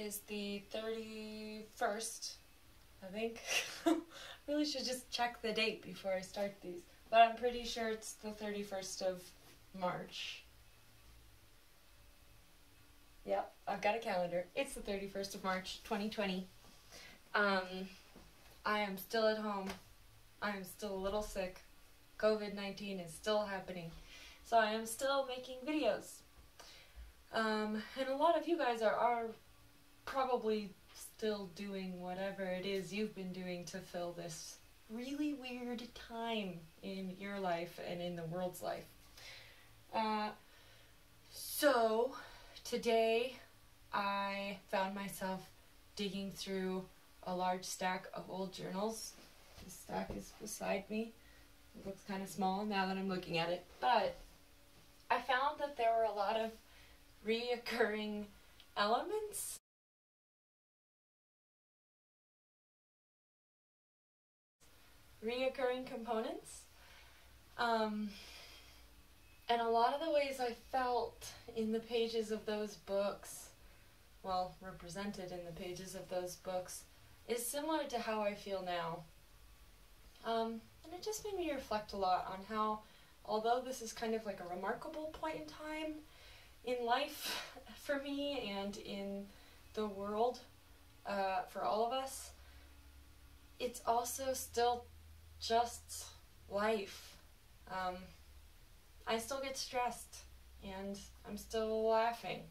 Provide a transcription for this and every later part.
is the 31st, I think. Really should just check the date before I start these. But I'm pretty sure it's the 31st of March. Yep, I've got a calendar. It's the 31st of March, 2020. I am still at home. I am still a little sick. COVID-19 is still happening. So I am still making videos. And a lot of you guys are probably still doing whatever it is you've been doing to fill this really weird time in your life and in the world's life. So today I found myself digging through a large stack of old journals. This stack is beside me. It looks kind of small now that I'm looking at it, but I found that there were a lot of reoccurring elements. Reoccurring components. And a lot of the ways I felt in the pages of those books, well, represented in the pages of those books, is similar to how I feel now. And it just made me reflect a lot on how, although this is kind of like a remarkable point in time in life for me and in the world for all of us, it's also still just life. I still get stressed, and I'm still laughing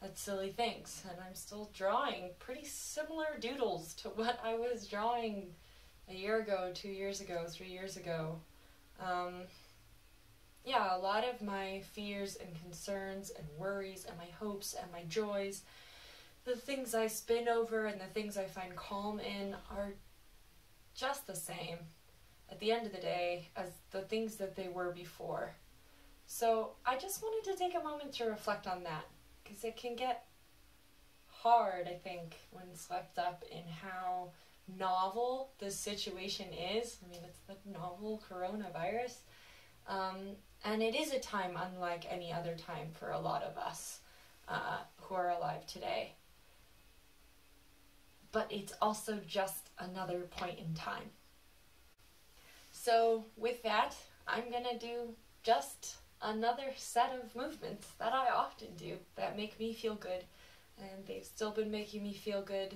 at silly things, and I'm still drawing pretty similar doodles to what I was drawing a year ago, 2 years ago, 3 years ago. Yeah, a lot of my fears and concerns and worries and my hopes and my joys, the things I spin over and the things I find calm in, are just the same at the end of the day as the things that they were before. So I just wanted to take a moment to reflect on that, because it can get hard, I think, when swept up in how novel this situation is. I mean, it's the novel coronavirus. And it is a time unlike any other time for a lot of us who are alive today. But it's also just another point in time. So with that, I'm going to do just another set of movements that I often do that make me feel good. And they've still been making me feel good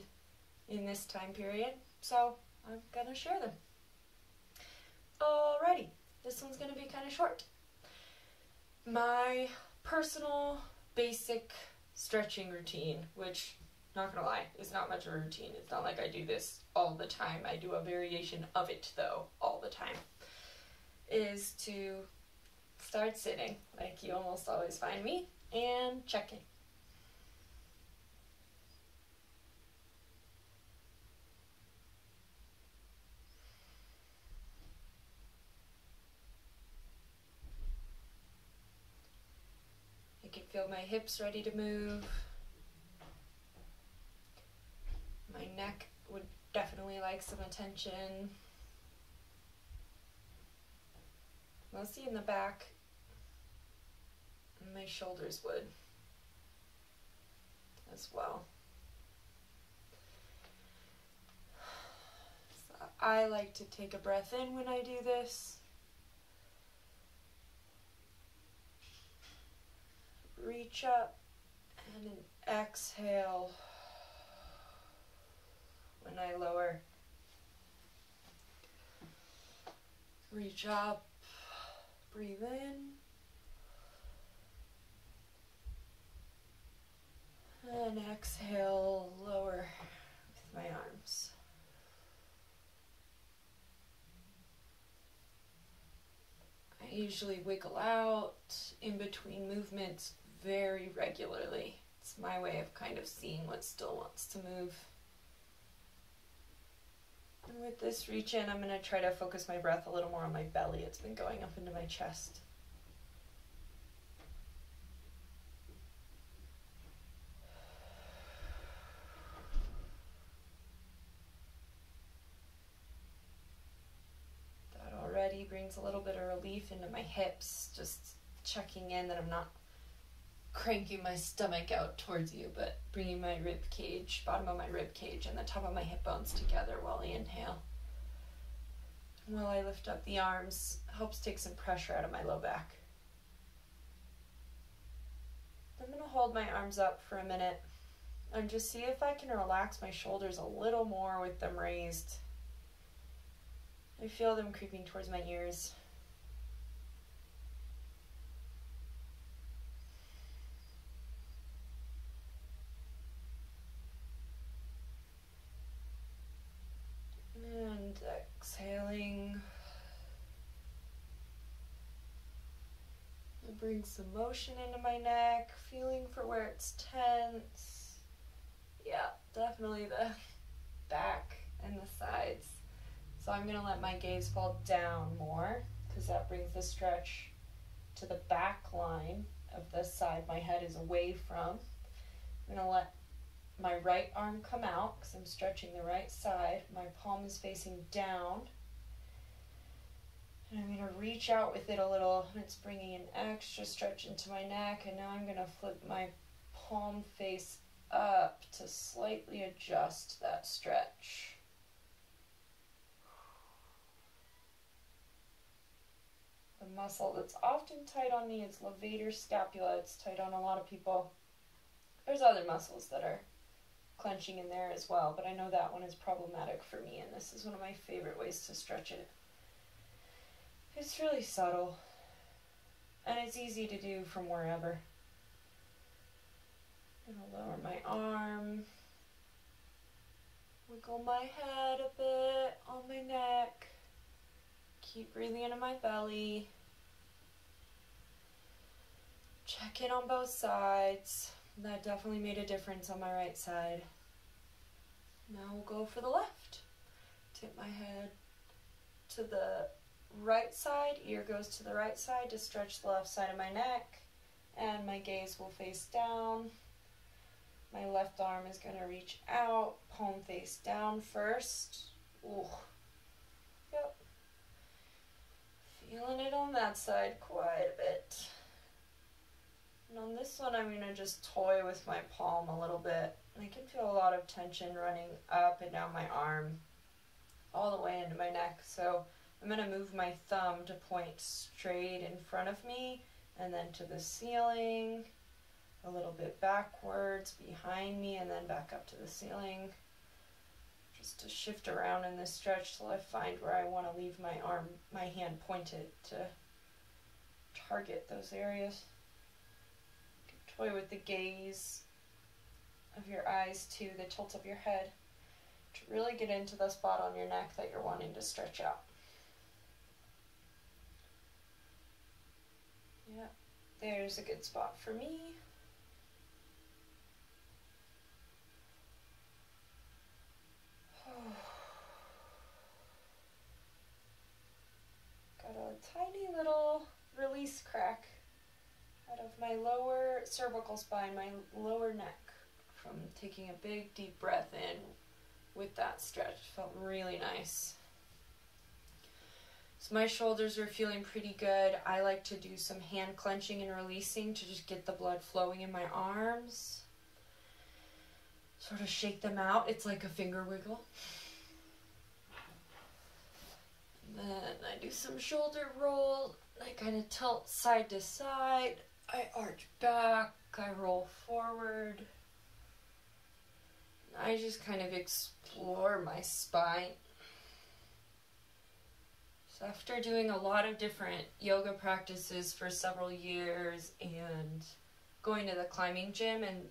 in this time period. So I'm going to share them. Alrighty, this one's going to be kind of short. My personal basic stretching routine, which, not gonna lie, is not much of a routine. It's not like I do this all the time. I do a variation of it, though, all the time, is to start sitting, like you almost always find me, and checking. I can feel my hips ready to move. My neck would definitely like some attention. Mostly in the back. And my shoulders would as well. So I like to take a breath in when I do this. Reach up, and an exhale when I lower. Reach up, breathe in, and exhale, lower with my arms. I usually wiggle out in between movements very regularly. It's my way of kind of seeing what still wants to move. And with this reach in, I'm going to try to focus my breath a little more on my belly. It's been going up into my chest. That already brings a little bit of relief into my hips, just checking in that I'm not cranking my stomach out towards you, but bringing my rib cage, bottom of my rib cage and the top of my hip bones together while I inhale. While I lift up the arms, helps take some pressure out of my low back. I'm going to hold my arms up for a minute and just see if I can relax my shoulders a little more with them raised. I feel them creeping towards my ears. And exhaling. I'll bring some motion into my neck, feeling for where it's tense. Yeah, definitely the back and the sides. So I'm going to let my gaze fall down more because that brings the stretch to the back line of the side my head is away from. I'm going to let my right arm come out because I'm stretching the right side. My palm is facing down. And I'm going to reach out with it a little, and it's bringing an extra stretch into my neck. And now I'm going to flip my palm face up to slightly adjust that stretch. The muscle that's often tight on me is levator scapula. It's tight on a lot of people. There's other muscles that are clenching in there as well, but I know that one is problematic for me, and this is one of my favorite ways to stretch it. It's really subtle, and it's easy to do from wherever. I'm going to lower my arm, wiggle my head a bit on my neck, keep breathing into my belly, check in on both sides. That definitely made a difference on my right side. Now we'll go for the left. Tip my head to the right side, ear goes to the right side to stretch the left side of my neck, and my gaze will face down. My left arm is going to reach out, palm face down first. Ooh. Yep. Feeling it on that side quite a bit. And on this one, I'm going to just toy with my palm a little bit. I can feel a lot of tension running up and down my arm, all the way into my neck. So I'm going to move my thumb to point straight in front of me, and then to the ceiling, a little bit backwards, behind me, and then back up to the ceiling. Just to shift around in this stretch till I find where I want to leave my arm, my hand pointed to target those areas. Toy with the gaze of your eyes to the tilt of your head to really get into the spot on your neck that you're wanting to stretch out. Yeah, there's a good spot for me. Got a tiny little release crack out of my lower cervical spine, my lower neck, from taking a big deep breath in with that stretch. Felt really nice. So my shoulders are feeling pretty good. I like to do some hand clenching and releasing to just get the blood flowing in my arms. Sort of shake them out. It's like a finger wiggle. And then I do some shoulder roll. I kind of tilt side to side. I arch back. I roll forward. I just kind of explore my spine. So after doing a lot of different yoga practices for several years and going to the climbing gym and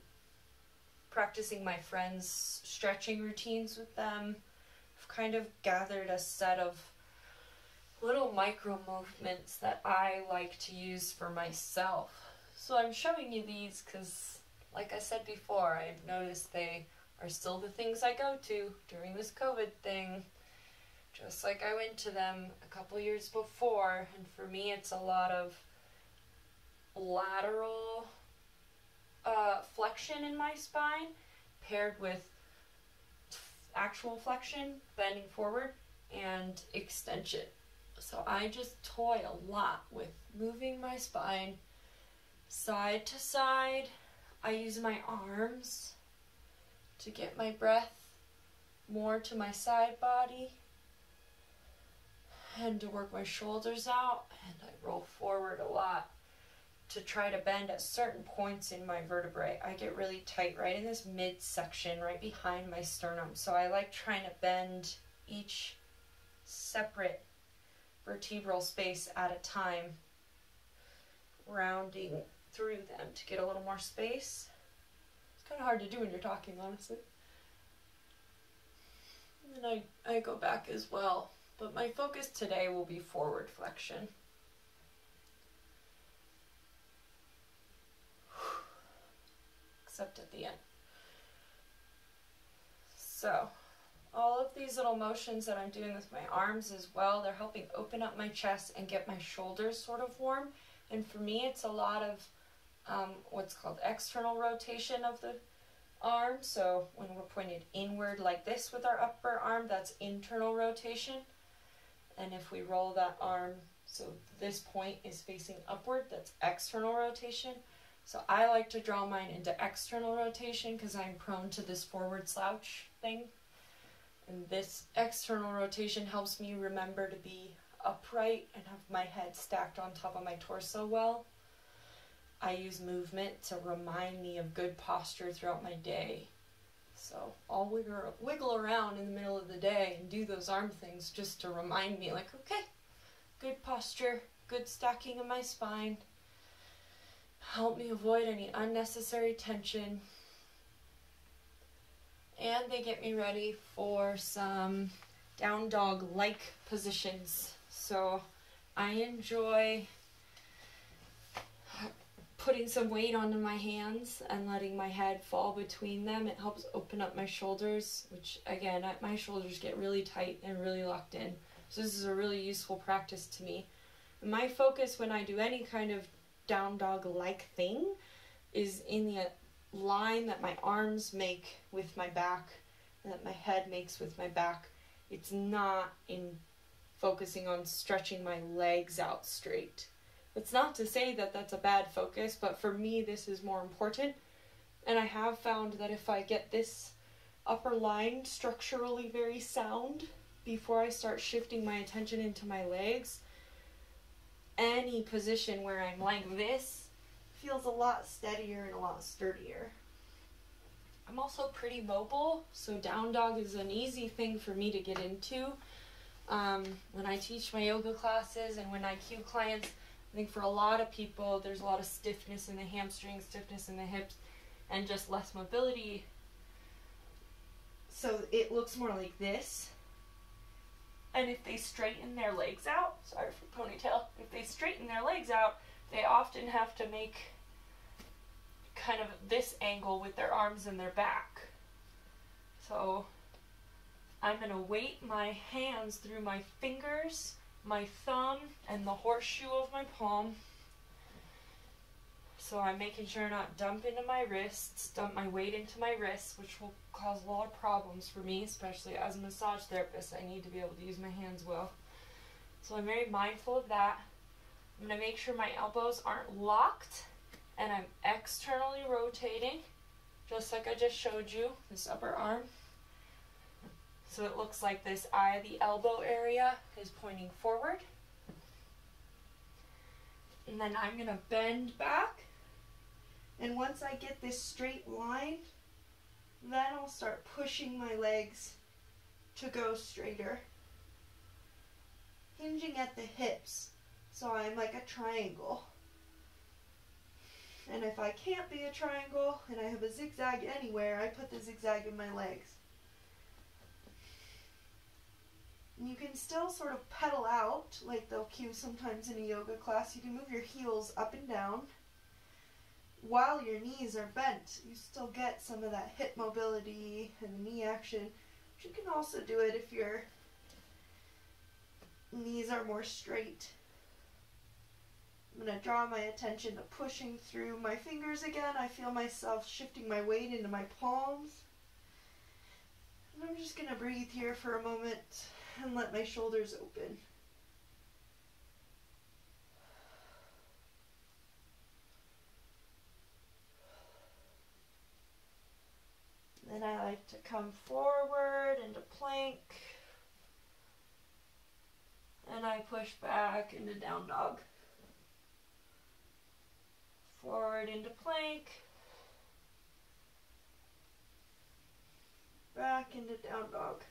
practicing my friends' stretching routines with them, I've kind of gathered a set of little micro movements that I like to use for myself. So I'm showing you these because, like I said before, I've noticed they are still the things I go to during this COVID thing. Just like I went to them a couple years before, and for me it's a lot of lateral flexion in my spine paired with actual flexion, bending forward, and extension. So I just toy a lot with moving my spine side to side. I use my arms to get my breath more to my side body and to work my shoulders out, and I roll forward a lot to try to bend at certain points in my vertebrae. I get really tight right in this midsection right behind my sternum, so I like trying to bend each separate vertebral space at a time, rounding through them to get a little more space. It's kind of hard to do when you're talking, honestly. And then I go back as well, but my focus today will be forward flexion. Except at the end. So, all of these little motions that I'm doing with my arms as well, they're helping open up my chest and get my shoulders sort of warm. And for me, it's a lot of what's called external rotation of the arm. So when we're pointed inward like this with our upper arm, that's internal rotation. And if we roll that arm, so this point is facing upward, that's external rotation. So I like to draw mine into external rotation because I'm prone to this forward slouch thing. And this external rotation helps me remember to be upright and have my head stacked on top of my torso well. I use movement to remind me of good posture throughout my day. So I'll wiggle around in the middle of the day and do those arm things just to remind me, like, okay, good posture, good stacking of my spine. Help me avoid any unnecessary tension. And they get me ready for some down dog-like positions. So I enjoy putting some weight onto my hands and letting my head fall between them. It helps open up my shoulders, which again, my shoulders get really tight and really locked in. So this is a really useful practice to me. My focus when I do any kind of down dog-like thing is in the line that my arms make with my back, that my head makes with my back. It's not in focusing on stretching my legs out straight. It's not to say that that's a bad focus, but for me this is more important. And I have found that if I get this upper line structurally very sound before I start shifting my attention into my legs, any position where I'm like this feels a lot steadier and a lot sturdier. I'm also pretty mobile, so down dog is an easy thing for me to get into. When I teach my yoga classes and when I cue clients, I think for a lot of people there's a lot of stiffness in the hamstrings, stiffness in the hips, and just less mobility. So it looks more like this. And if they straighten their legs out, sorry for ponytail, if they straighten their legs out, they often have to make kind of this angle with their arms and their back. So I'm going to weight my hands through my fingers, my thumb, and the horseshoe of my palm. So I'm making sure not dump into my wrists, dump my weight into my wrists, which will cause a lot of problems for me, especially as a massage therapist. I need to be able to use my hands well. So I'm very mindful of that. I'm going to make sure my elbows aren't locked and I'm externally rotating, just like I just showed you, this upper arm. So it looks like this eye of the elbow area is pointing forward. And then I'm going to bend back. And once I get this straight line, then I'll start pushing my legs to go straighter. Hinging at the hips, so I'm like a triangle. And if I can't be a triangle and I have a zigzag anywhere, I put the zigzag in my legs. And you can still sort of pedal out, like they'll cue sometimes in a yoga class. You can move your heels up and down while your knees are bent. You still get some of that hip mobility and knee action. But you can also do it if your knees are more straight. I'm going to draw my attention to pushing through my fingers again. I feel myself shifting my weight into my palms. And I'm just going to breathe here for a moment and let my shoulders open. then I like to come forward into plank. And I push back into down dog. Forward into plank. Back into down dog.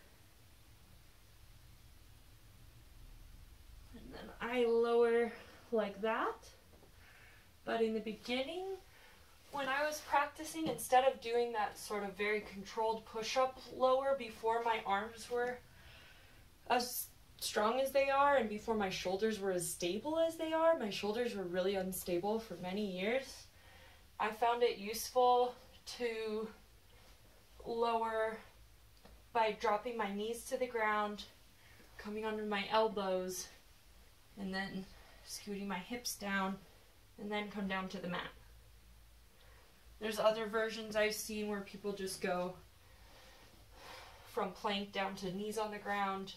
And then I lower like that. But in the beginning, when I was practicing, instead of doing that sort of very controlled push-up lower before my arms were as strong as they are and before my shoulders were as stable as they are, my shoulders were really unstable for many years. I found it useful to lower by dropping my knees to the ground, coming under my elbows, and then scooting my hips down, and then come down to the mat. There's other versions I've seen where people just go from plank down to knees on the ground,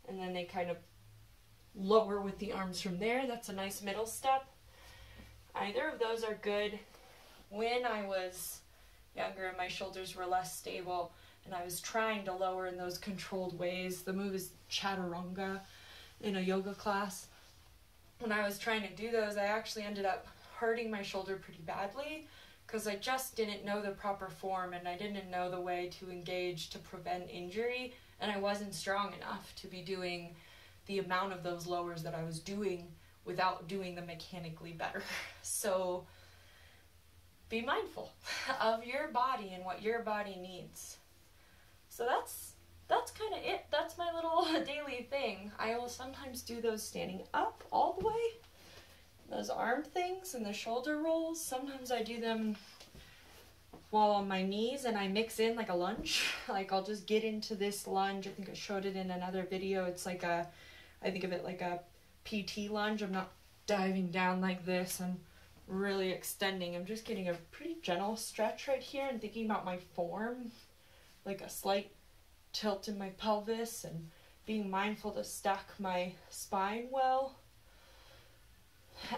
and then they kind of lower with the arms from there. That's a nice middle step. Either of those are good. When I was younger and my shoulders were less stable and I was trying to lower in those controlled ways, the move is chaturanga in a yoga class. When I was trying to do those, I actually ended up hurting my shoulder pretty badly because I just didn't know the proper form and I didn't know the way to engage to prevent injury, and I wasn't strong enough to be doing the amount of those lowers that I was doing without doing them mechanically better. So be mindful of your body and what your body needs. So that's kind of it. That's my little daily thing. I will sometimes do those standing up all the way, those arm things and the shoulder rolls. Sometimes I do them while on my knees and I mix in like a lunge. Like I'll just get into this lunge. I think I showed it in another video. It's like I think of it like a PT lunge. I'm not diving down like this. I'm really extending. I'm just getting a pretty gentle stretch right here and thinking about my form, like a slight tilt in my pelvis and being mindful to stack my spine well.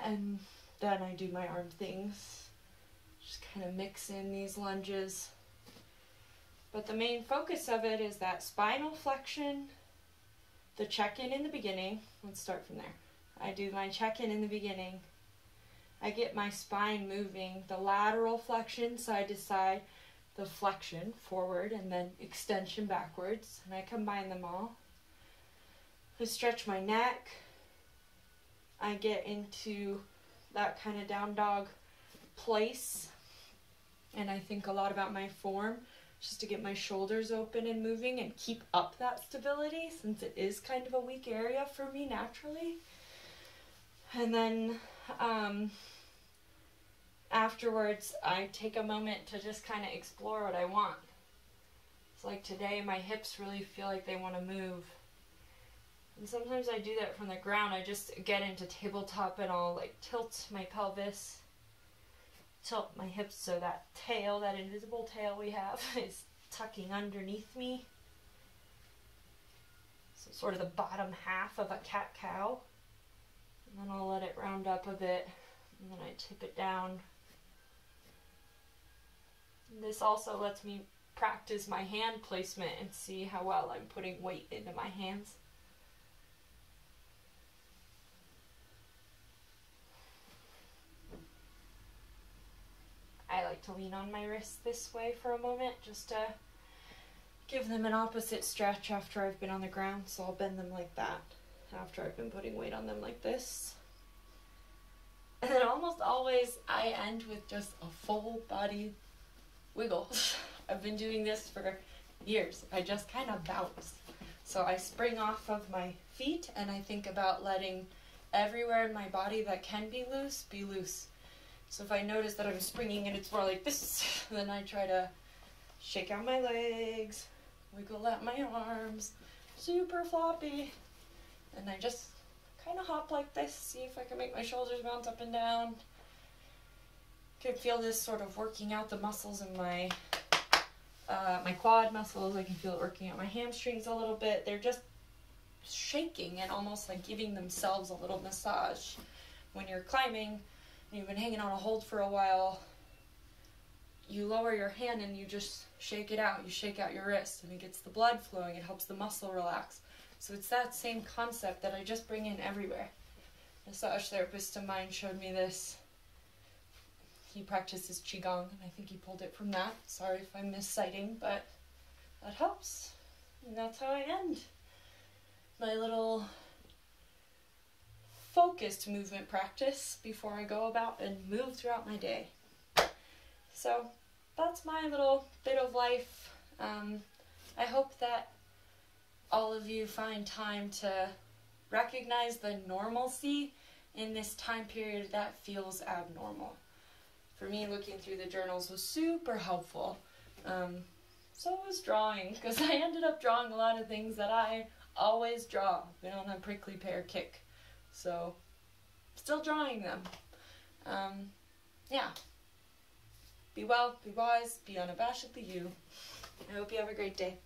And then I do my arm things. Just kind of mix in these lunges. But the main focus of it is that spinal flexion, the check-in in the beginning. Let's start from there. I do my check-in in the beginning. I get my spine moving, the lateral flexion side to side, the flexion forward, and then extension backwards. And I combine them all. I stretch my neck. I get into that kind of down dog place. And I think a lot about my form, just to get my shoulders open and moving and keep up that stability, since it is kind of a weak area for me naturally. And then afterwards, I take a moment to just kind of explore what I want. It's like today, my hips really feel like they want to move. And sometimes I do that from the ground. I just get into tabletop and I'll like tilt my pelvis, tilt my hips so that tail, that invisible tail we have, is tucking underneath me. So sort of the bottom half of a cat-cow. And then I'll let it round up a bit, and then I tip it down. And this also lets me practice my hand placement and see how well I'm putting weight into my hands. I like to lean on my wrists this way for a moment, just to give them an opposite stretch after I've been on the ground. So I'll bend them like that after I've been putting weight on them like this. And then almost always I end with just a full body wiggle. I've been doing this for years. I just kind of bounce. So I spring off of my feet and I think about letting everywhere in my body that can be loose, be loose. So if I notice that I'm springing and it's more like this, then I try to shake out my legs, wiggle out my arms, super floppy. And I just kind of hop like this, see if I can make my shoulders bounce up and down. Can feel this sort of working out the muscles in my quad muscles. I can feel it working out my hamstrings a little bit. They're just shaking and almost like giving themselves a little massage. When you're climbing and you've been hanging on a hold for a while, you lower your hand and you just shake it out. You shake out your wrist and it gets the blood flowing. It helps the muscle relax. So it's that same concept that I just bring in everywhere. A massage therapist of mine showed me this. He practices Qigong, and I think he pulled it from that. Sorry if I'm misciting, but that helps. And that's how I end my little focused movement practice before I go about and move throughout my day. So that's my little bit of life. I hope that all of you find time to recognize the normalcy in this time period that feels abnormal. For me, looking through the journals was super helpful. So was drawing, because I ended up drawing a lot of things that I always draw. Been on a prickly pear kick. So, still drawing them. Yeah. Be well, be wise, be unabashedly you. I hope you have a great day.